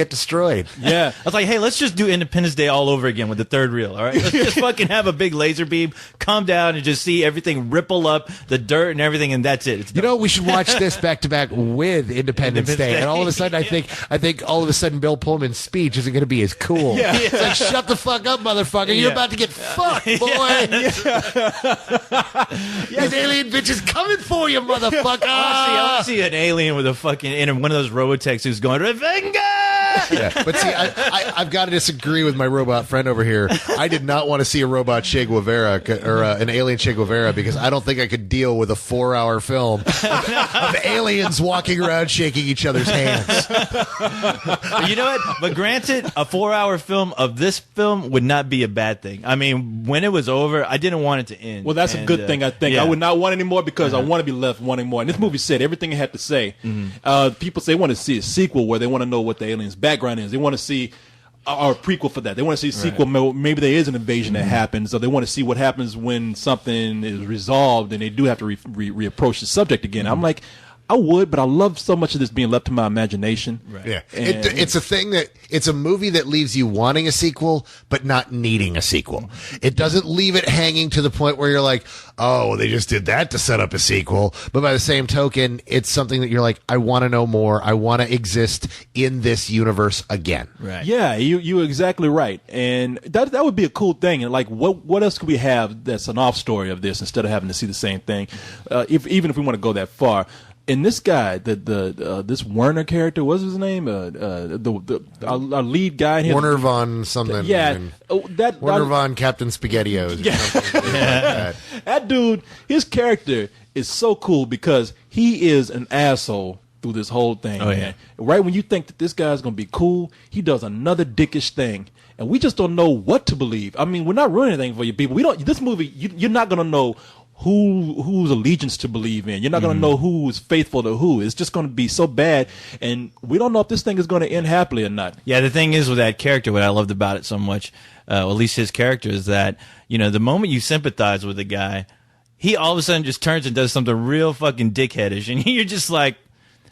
get destroyed. Yeah. I was like, hey, let's just do Independence Day all over again with the third reel, all right? Let's just fucking have a big laser beam, come down, and just see everything ripple up, the dirt and everything, and that's it. It's done. We should watch this back to back with Independence Day, and all of a sudden, I think all of a sudden Bill Pullman's speech isn't going to be as cool. Yeah. It's like, shut the fuck up, motherfucker! You're about to get fucked, boy. These alien bitches coming for you, motherfucker! I want to see an alien with a fucking in one of those robotechs who's going Revenga. Yeah, but see, I've got to disagree with my robot friend over here. I did not want to see a robot Che Guevara or an alien Che Guevara because I don't think I could deal with a 4-hour film of aliens walking around shaking each other's hands. You know what? But granted, a 4-hour film of this film would not be a bad thing. I mean, when it was over, I didn't want it to end. Well, that's a good thing, I think. Yeah. I would not want any more because I want to be left wanting more. And this movie said everything it had to say. People say they want to see a sequel where they want to know what the aliens' background is. They want to see a prequel for that. They want to see a sequel. Maybe there is an invasion that happens, or they want to see what happens when something is resolved and they do have to reapproach the subject again. I'm like, I would, but I love so much of this being left to my imagination. Right. Yeah, it's a thing that it's a movie that leaves you wanting a sequel, but not needing a sequel. It doesn't leave it hanging to the point where you're like, oh, they just did that to set up a sequel. But by the same token, it's something that you're like, I want to know more. I want to exist in this universe again. Right. Yeah, you're exactly right, and that would be a cool thing. And like, what else could we have that's an off story of this instead of having to see the same thing? Even if we want to go that far. And this guy, this Werner character, what's his name? Our lead guy. Werner von something. Yeah, Werner von Captain SpaghettiOs. Yeah. Or something like that. That dude, his character is so cool because he is an asshole through this whole thing. Oh, yeah. Right when you think that this guy's going to be cool, he does another dickish thing. And we just don't know what to believe. I mean, we're not ruining anything for you people. This movie, you're not going to know whose allegiance to believe in. You're not going to know who's faithful to who. It's just going to be so bad, and we don't know if this thing is going to end happily or not. Yeah, the thing is with that character, what I loved about it so much, at least his character, is that, the moment you sympathize with the guy, he all of a sudden just turns and does something real fucking dickheadish, and you're just like,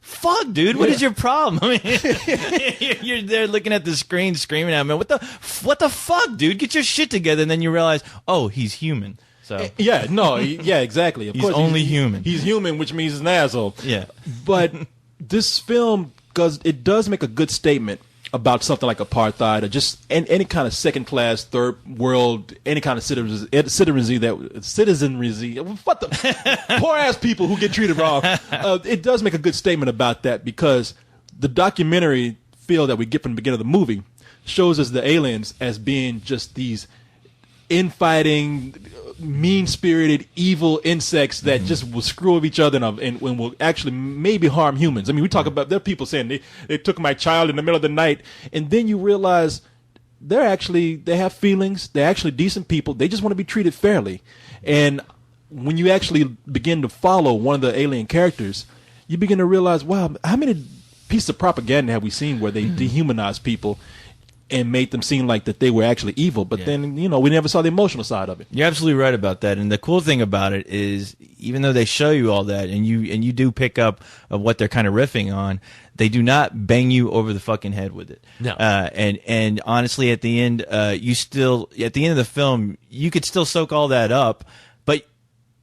fuck, dude, what is your problem? I mean, you're there looking at the screen screaming at him, what the fuck, dude? Get your shit together, and then you realize, oh, he's human. So. Yeah, exactly. Of course, only human. He's human, which means he's an asshole. Yeah. But this film, it does make a good statement about something like apartheid or just any kind of second-class, third world, any kind of citizenry, what the poor-ass people who get treated wrong. It does make a good statement about that because the documentary feel that we get from the beginning of the movie shows us the aliens as being just these infighting, mean-spirited, evil insects that just will screw with each other and will actually maybe harm humans. I mean, we talk about, there are people saying they took my child in the middle of the night, and then you realize they have feelings, they're actually decent people, they just want to be treated fairly. And when you actually begin to follow one of the alien characters, you begin to realize, wow, how many pieces of propaganda have we seen where they dehumanize people and made them seem like that they were actually evil, but then, we never saw the emotional side of it. You're absolutely right about that. And the cool thing about it is, even though they show you all that and you do pick up of what they're kind of riffing on, they do not bang you over the fucking head with it. No. And honestly, at the end, at the end of the film, you could still soak all that up, but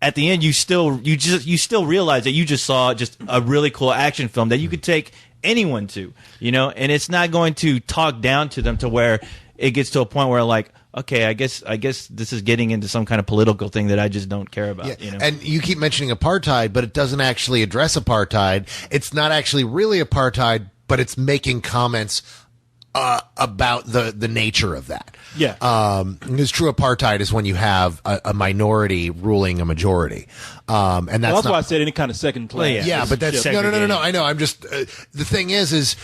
at the end, you still realize that you just saw just a really cool action film that you could take anyone to, and it's not going to talk down to them to where it gets to a point where like, okay, I guess this is getting into some kind of political thing that I just don't care about. Yeah. And you keep mentioning apartheid, but it doesn't actually address apartheid. It's not actually really apartheid, but it's making comments about the nature of that. Yeah. Because true apartheid is when you have a minority ruling a majority. And that's why I said any kind of second class. Well, yeah, but that's no. I know. I'm just the thing is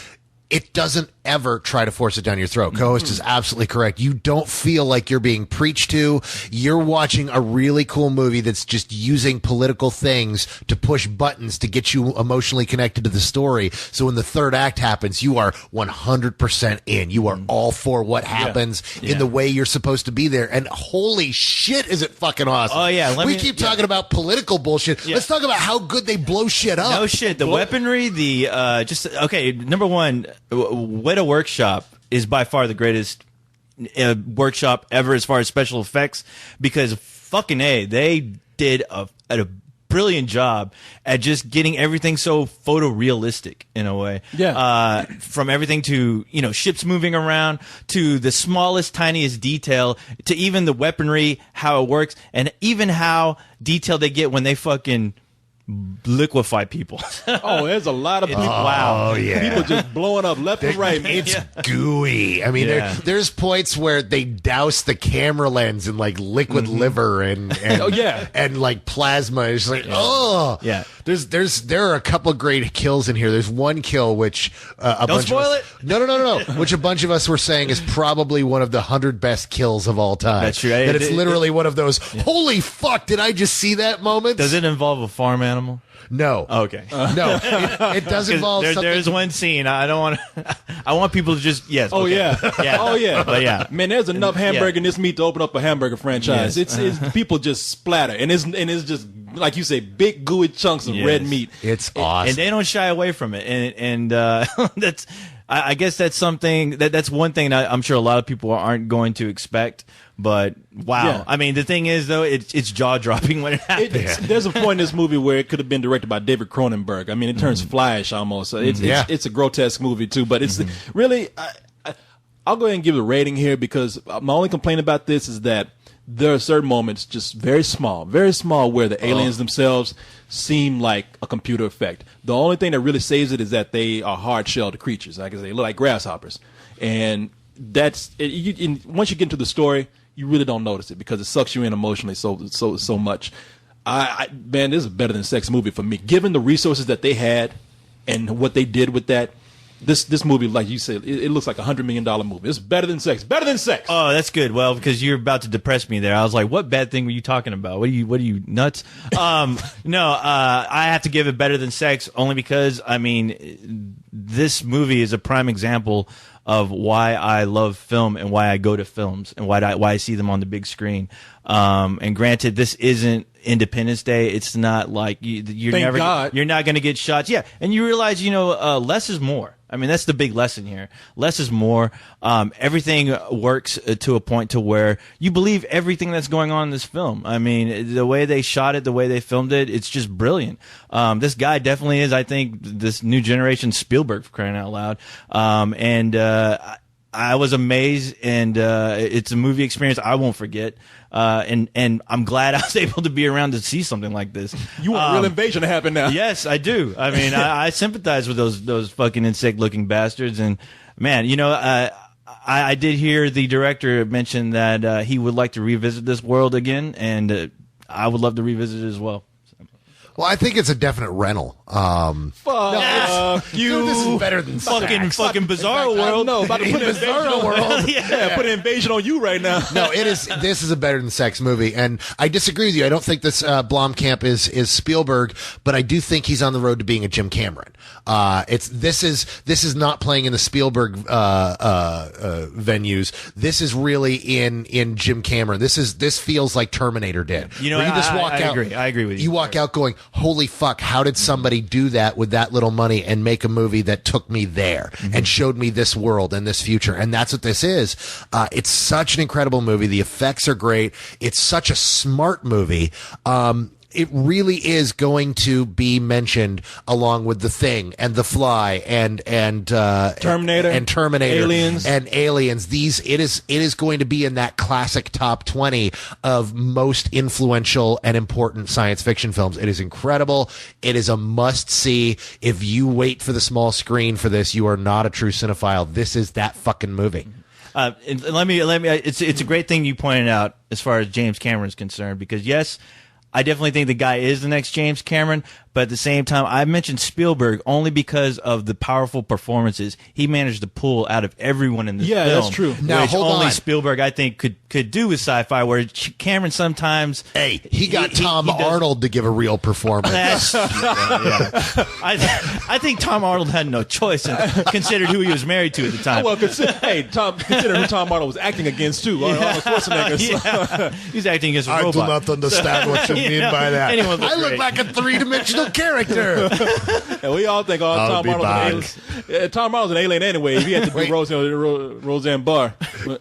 it doesn't ever try to force it down your throat. Co-host is absolutely correct. You don't feel like you're being preached to. You're watching a really cool movie that's just using political things to push buttons to get you emotionally connected to the story. So when the third act happens, you are 100% in. You are all for what happens in the way you're supposed to be there. And holy shit, is it fucking awesome. Oh, yeah. We keep talking about political bullshit. Let's talk about how good they blow shit up. No shit. The weaponry, number one, what Weta Workshop is by far the greatest workshop ever as far as special effects, because fucking they did a brilliant job at just getting everything so photorealistic in a way. Yeah. From everything to, ships moving around, to the smallest, tiniest detail, to even the weaponry, how it works, and even how detailed they get when they fucking liquefy people. Oh, there's a lot of people. Wow. Oh, yeah. People just blowing up left and right. It's gooey. I mean, Yeah. there's points where they douse the camera lens in like liquid liver and Oh, yeah. and like plasma. It's like, oh, Yeah. There are a couple great kills in here. There's one kill which a bunch spoil of us, No. Which a bunch of us were saying is probably one of the 100 best kills of all time. That's true. That it's literally one of those. Holy fuck! Did I just see that moment? Does it involve a farm animal? No. Okay. No. It does involve something. There's one scene. I don't want to. I want people to just Oh, okay. yeah. Yeah. Oh, yeah. But yeah. Man, there's enough hamburger in this meat to open up a hamburger franchise. Yes. It's people just splatter, and it's just like you say, big gooey chunks of Yes. red meat. It's awesome. And they don't shy away from it, and that's. I guess that's something that's one thing that I'm sure a lot of people aren't going to expect. But wow, Yeah. I mean, the thing is though, it's jaw dropping when it happens. There's a point in this movie where it could have been directed by David Cronenberg. I mean, it turns Flyish almost. It's a grotesque movie too, but it's really. I'll go ahead and give it a rating here, because my only complaint about this is that there are certain moments, just very small, where the aliens themselves seem like a computer effect. The only thing that really saves it is that they are hard-shelled creatures. Like I say, they look like grasshoppers, and that's it. Once you get into the story, you really don't notice it because it sucks you in emotionally so much. Man, this is a better than sex movie for me. Given the resources that they had and what they did with that, this movie, like you said, it looks like $100 million movie. It's better than sex. Better than sex. Oh, that's good. Well, because you're about to depress me there. I was like, what bad thing were you talking about? What are you nuts? No, I have to give it better than sex, only because, I mean, this movie is a prime example of why I love film and why I go to films and why I see them on the big screen. And granted, this isn't Independence Day. It's not like you're Thank never God. you're not going to get shots. Yeah, and you realize less is more. I mean, that's the big lesson here. Less is more. Everything works to a point to where you believe everything that's going on in this film. I mean, the way they shot it, the way they filmed it, it's just brilliant. This guy definitely is, I think, this new generation Spielberg, for crying out loud. I was amazed, and it's a movie experience I won't forget. And I'm glad I was able to be around to see something like this. You want a real invasion to happen now? Yes, I do. I mean, I sympathize with those fucking insect-looking bastards. And man, I did hear the director mention that he would like to revisit this world again, and I would love to revisit it as well. Well, I think it's a definite rental. Fuck you. Dude, this is better than Fucking Bizarro I World. know, about to put an invasion Bizarro on World. Yeah, put an invasion on you right now. No, it is. This is a better than sex movie, and I disagree with you. I don't think this Blomkamp is Spielberg, but I do think he's on the road to being a Jim Cameron. This is not playing in the Spielberg venues. This is really in Jim Cameron. This feels like Terminator did. Where you just walk out. I agree with you. You walk out going, "Holy fuck! How did somebody do that with that little money and make a movie that took me there and showed me this world and this future?" And that's what this is. It's such an incredible movie. The effects are great. It's such a smart movie. It really is going to be mentioned along with The Thing and The Fly and Terminator, Aliens. It is going to be in that classic top 20 of most influential and important science fiction films. It is incredible. It is a must see. If you wait for the small screen for this, you are not a true cinephile. This is that fucking movie. And let me. It's a great thing you pointed out as far as James Cameron's concerned, because yes, I definitely think the guy is the next James Cameron, but at the same time, I mentioned Spielberg only because of the powerful performances he managed to pull out of everyone in this film. Yeah, that's true. Now, which hold only on. Spielberg, I think, could do with sci-fi, where Cameron sometimes... Hey, he got Tom Arnold to give a real performance. That's, I think Tom Arnold had no choice and considered who he was married to at the time. Well, consider who Tom Arnold was acting against too. Arnold Schwarzenegger. Yeah. He's acting against a I robot. do not understand what you mean by that. anyone look I look great. like a three-dimensional single character. And we all think, I'll Tom be Arnold's an alien. Tom Arnold's an alien anyway. If he had to do Roseanne Barr.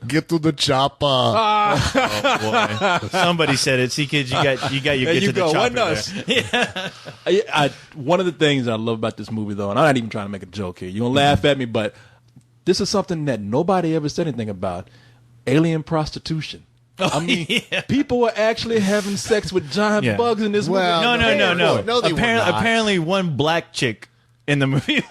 Get to the chopper. Oh, boy. Somebody said it. See, kids, you got your get to the chopper there. One of the things I love about this movie, though, and I'm not even trying to make a joke here. You're going to laugh at me, but this is something that nobody ever said anything about. Alien prostitution. I mean, people were actually having sex with giant bugs in this movie. Well, No. they were not. Apparently, one black chick in the movie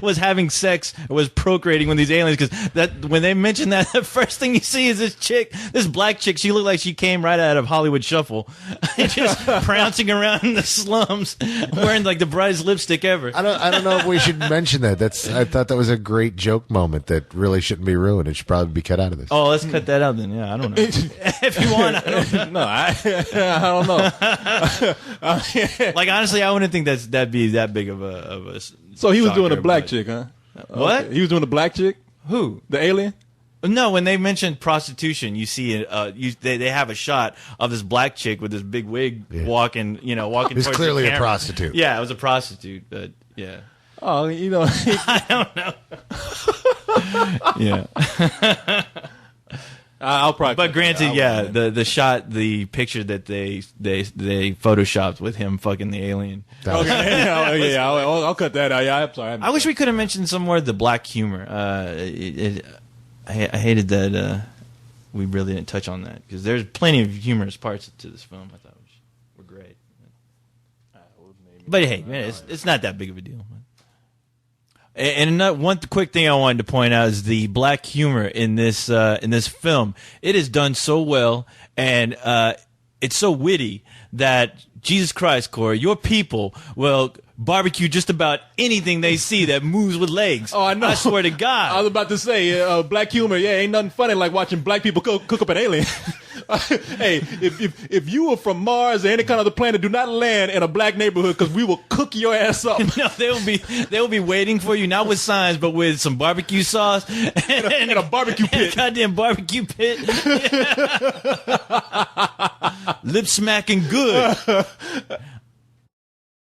was having sex, was procreating with these aliens, because that when they mention that, the first thing you see is this black chick. She looked like she came right out of Hollywood Shuffle, just prancing around in the slums, wearing like the brightest lipstick ever. I don't know if we should mention that. I thought that was a great joke moment that really shouldn't be ruined. It should probably be cut out of this. Oh, let's cut that out then. Yeah, I don't know. If you want, I don't know. No, I don't know. Like, honestly, I wouldn't think that'd be that big of a So he was doing a shocker, black but- chick, huh? What? Okay. He was doing a black chick? Who? The alien? No, when they mentioned prostitution, you see it. They have a shot of this black chick with this big wig walking. Walking. It's towards clearly the a camera. prostitute. Yeah, it was a prostitute, but yeah. Oh, I don't know. Yeah. I'll probably. But granted, the shot, the picture that they photoshopped with him fucking the alien. Okay, I'll cut that out. Yeah, I'm sorry. I wish we could have mentioned some more of the black humor. I hated that we really didn't touch on that, because there's plenty of humorous parts to this film. I thought were great. But hey, man, it's not that big of a deal. And one quick thing I wanted to point out is the black humor in this film. It is done so well, and it's so witty that, Jesus Christ, Corey, your people will barbecue just about anything they see that moves with legs. Oh, I know. I swear to God. I was about to say, black humor. Yeah, ain't nothing funny like watching black people cook up an alien. Hey, if you were from Mars or any kind of other planet, do not land in a black neighborhood, because we will cook your ass up. No, they'll be waiting for you, not with signs, but with some barbecue sauce in a barbecue pit. A goddamn barbecue pit. Lip smacking good.